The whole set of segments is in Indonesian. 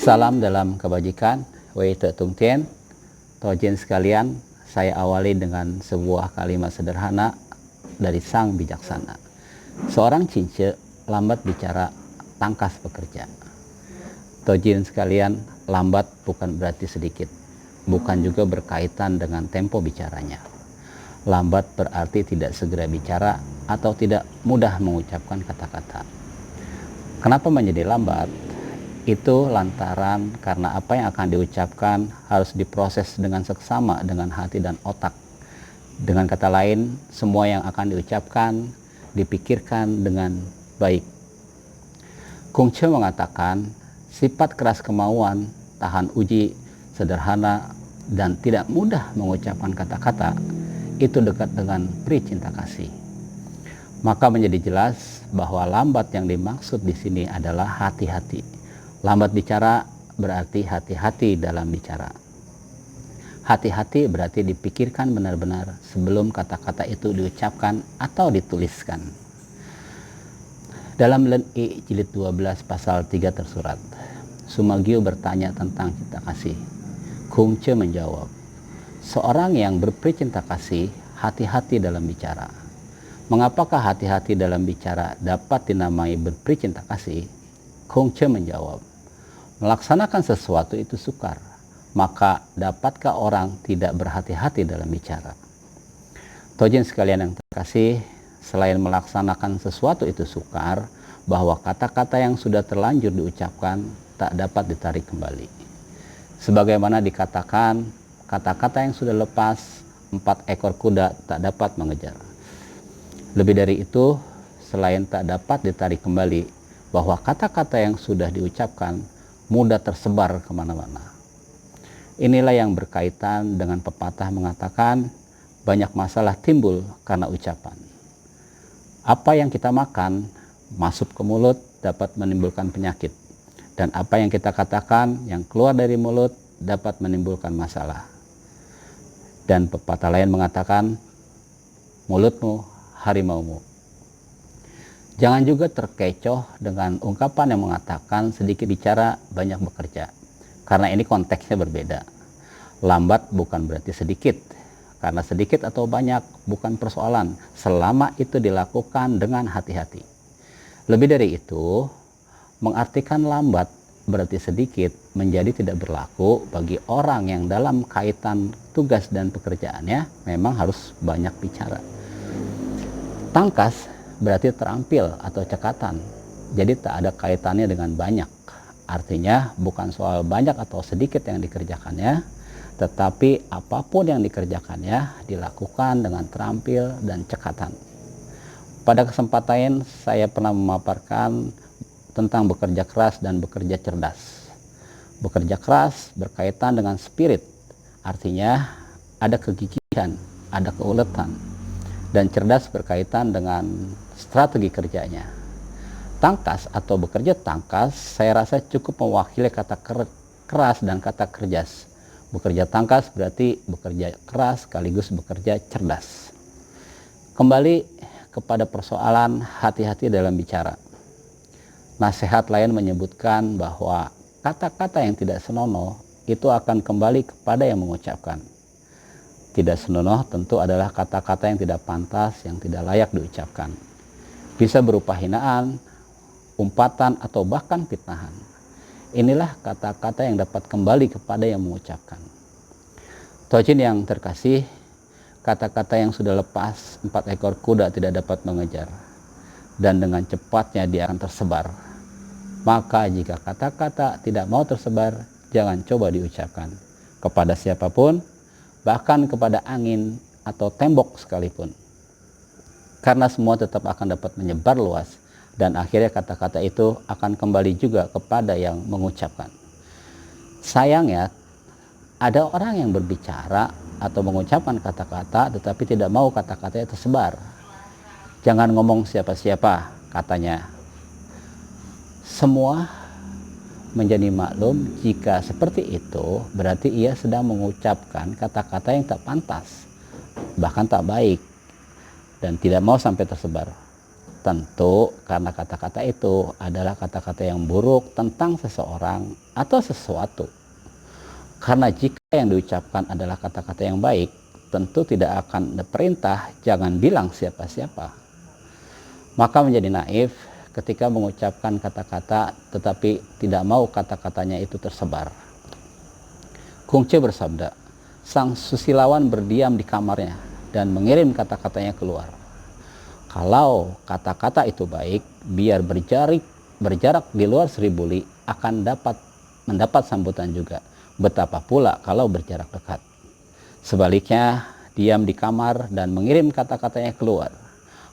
Salam dalam kebajikan, Wei Te Tung Tien. Tojin sekalian, saya awali dengan sebuah kalimat sederhana dari Sang Bijaksana. Seorang cince lambat bicara, tangkas bekerja. Tojin sekalian, lambat bukan berarti sedikit, bukan juga berkaitan dengan tempo bicaranya. Lambat berarti tidak segera bicara atau tidak mudah mengucapkan kata-kata. Kenapa menjadi lambat? Itu lantaran karena apa yang akan diucapkan harus diproses dengan seksama dengan hati dan otak. Dengan kata lain, semua yang akan diucapkan dipikirkan dengan baik. Kung Che mengatakan, sifat keras kemauan, tahan uji, sederhana, dan tidak mudah mengucapkan kata-kata itu dekat dengan pri cinta kasih. Maka menjadi jelas bahwa lambat yang dimaksud di sini adalah hati-hati. Lambat bicara berarti hati-hati dalam bicara. Hati-hati berarti dipikirkan benar-benar sebelum kata-kata itu diucapkan atau dituliskan. Dalam Len I jilid 12 pasal 3 tersurat, Sumagyo bertanya tentang cinta kasih. Kung Che menjawab, seorang yang berpri cinta kasih hati-hati dalam bicara. Mengapakah hati-hati dalam bicara dapat dinamai berpri cinta kasih? Kung Che menjawab, melaksanakan sesuatu itu sukar, maka dapatkah orang tidak berhati-hati dalam bicara? Tojin sekalian yang terkasih, selain melaksanakan sesuatu itu sukar, bahwa kata-kata yang sudah terlanjur diucapkan tak dapat ditarik kembali. Sebagaimana dikatakan, kata-kata yang sudah lepas, 4 ekor kuda tak dapat mengejar. Lebih dari itu, selain tak dapat ditarik kembali, bahwa kata-kata yang sudah diucapkan mudah tersebar kemana-mana. Inilah yang berkaitan dengan pepatah mengatakan banyak masalah timbul karena ucapan. Apa yang kita makan masuk ke mulut dapat menimbulkan penyakit, dan apa yang kita katakan yang keluar dari mulut dapat menimbulkan masalah. Dan pepatah lain mengatakan, mulutmu harimaumu. Jangan juga terkecoh dengan ungkapan yang mengatakan sedikit bicara banyak bekerja, karena ini konteksnya berbeda. Lambat bukan berarti sedikit, karena sedikit atau banyak bukan persoalan selama itu dilakukan dengan hati-hati. Lebih dari itu, mengartikan lambat berarti sedikit menjadi tidak berlaku bagi orang yang dalam kaitan tugas dan pekerjaannya memang harus banyak bicara. Tangkas berarti terampil atau cekatan, jadi tak ada kaitannya dengan banyak. Artinya bukan soal banyak atau sedikit yang dikerjakannya, tetapi apapun yang dikerjakannya dilakukan dengan terampil dan cekatan. Pada kesempatan saya pernah memaparkan tentang bekerja keras dan bekerja cerdas. Bekerja keras berkaitan dengan spirit, artinya ada kegigihan, ada keuletan, dan cerdas berkaitan dengan strategi kerjanya. Tangkas atau bekerja tangkas saya rasa cukup mewakili kata keras dan kata kerjas. Bekerja tangkas berarti bekerja keras sekaligus bekerja cerdas. Kembali kepada persoalan hati-hati dalam bicara. Nasihat lain menyebutkan bahwa kata-kata yang tidak senonoh itu akan kembali kepada yang mengucapkan. Tidak senonoh tentu adalah kata-kata yang tidak pantas, yang tidak layak diucapkan. Bisa berupa hinaan, umpatan, atau bahkan fitnahan. Inilah kata-kata yang dapat kembali kepada yang mengucapkan. Tojin yang terkasih, kata-kata yang sudah lepas 4 ekor kuda tidak dapat mengejar, dan dengan cepatnya dia akan tersebar. Maka jika kata-kata tidak mau tersebar, jangan coba diucapkan kepada siapapun, bahkan kepada angin atau tembok sekalipun. Karena semua tetap akan dapat menyebar luas, dan akhirnya kata-kata itu akan kembali juga kepada yang mengucapkan. Sayangnya, ada orang yang berbicara atau mengucapkan kata-kata tetapi tidak mau kata-katanya tersebar. Jangan ngomong siapa-siapa, katanya. Semua menjadi maklum jika seperti itu berarti ia sedang mengucapkan kata-kata yang tak pantas, bahkan tak baik, dan tidak mau sampai tersebar. Tentu karena kata-kata itu adalah kata-kata yang buruk tentang seseorang atau sesuatu. Karena jika yang diucapkan adalah kata-kata yang baik, tentu tidak akan ada perintah jangan bilang siapa-siapa. Maka menjadi naif ketika mengucapkan kata-kata tetapi tidak mau kata-katanya itu tersebar. Kungce bersabda, sang susilawan berdiam di kamarnya dan mengirim kata-katanya keluar. Kalau kata-kata itu baik, biar berjarak di luar 1000 li akan mendapat sambutan juga. Betapa pula kalau berjarak dekat. Sebaliknya, diam di kamar dan mengirim kata-katanya keluar.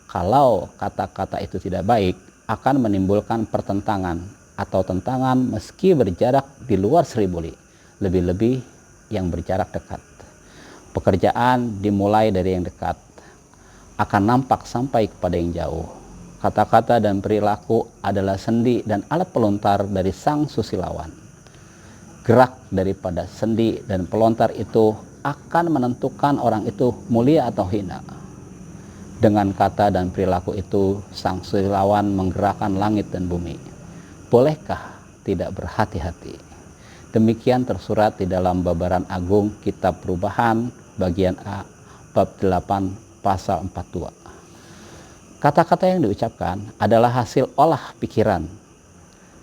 Kalau kata-kata itu tidak baik, akan menimbulkan pertentangan atau tentangan meski berjarak di luar 1000 li. Lebih-lebih yang berjarak dekat. Pekerjaan dimulai dari yang dekat, akan nampak sampai kepada yang jauh. Kata-kata dan perilaku adalah sendi dan alat pelontar dari sang susilawan. Gerak daripada sendi dan pelontar itu akan menentukan orang itu mulia atau hina. Dengan kata dan perilaku itu, sang susilawan menggerakkan langit dan bumi. Bolehkah tidak berhati-hati? Demikian tersurat di dalam Babaran Agung Kitab Perubahan bagian A bab 8 pasal 42. Kata-kata yang diucapkan adalah hasil olah pikiran.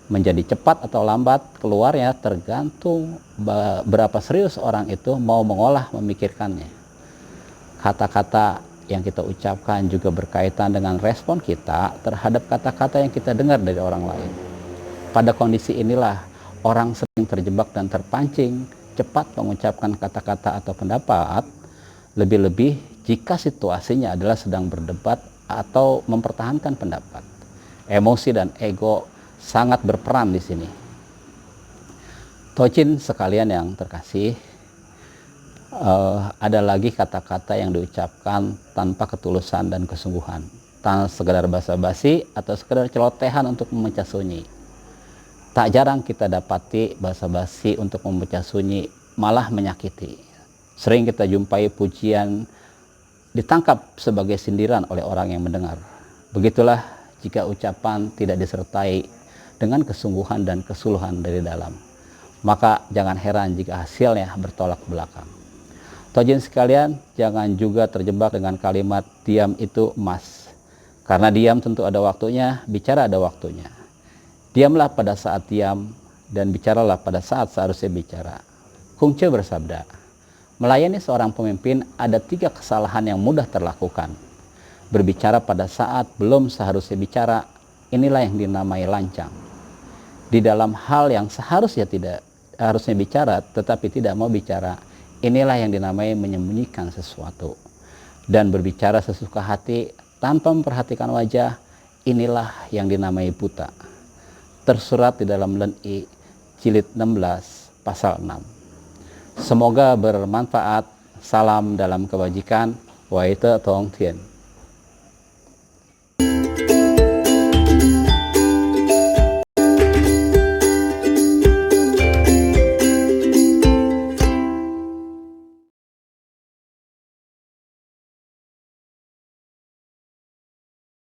Menjadi cepat atau lambat keluarnya tergantung berapa serius orang itu mau mengolah memikirkannya. Kata-kata yang kita ucapkan juga berkaitan dengan respon kita terhadap kata-kata yang kita dengar dari orang lain. Pada kondisi inilah orang sering terjebak dan terpancing cepat mengucapkan kata-kata atau pendapat, lebih-lebih jika situasinya adalah sedang berdebat atau mempertahankan pendapat. Emosi dan ego sangat berperan di sini. Tojin sekalian yang terkasih, ada lagi kata-kata yang diucapkan tanpa ketulusan dan kesungguhan, tanpa sekedar basa-basi atau sekedar celotehan untuk memecah sunyi. Tak jarang kita dapati basa-basi untuk memecah sunyi malah menyakiti. Sering kita jumpai pujian ditangkap sebagai sindiran oleh orang yang mendengar. Begitulah jika ucapan tidak disertai dengan kesungguhan dan kesuluhan dari dalam. Maka jangan heran jika hasilnya bertolak belakang. Tojin sekalian, jangan juga terjebak dengan kalimat diam itu emas. Karena diam tentu ada waktunya, bicara ada waktunya. Diamlah pada saat diam dan bicaralah pada saat seharusnya bicara. Kungce bersabda, melayani seorang pemimpin ada 3 kesalahan yang mudah terlakukan. Berbicara pada saat belum seharusnya bicara, inilah yang dinamai lancang. Di dalam hal yang seharusnya tidak harusnya bicara tetapi tidak mau bicara, inilah yang dinamai menyembunyikan sesuatu. Dan berbicara sesuka hati tanpa memperhatikan wajah, inilah yang dinamai buta. Tersurat di dalam Len-i jilid 16 pasal 6. Semoga bermanfaat. Salam dalam kebajikan. Wai Te Tong Tien.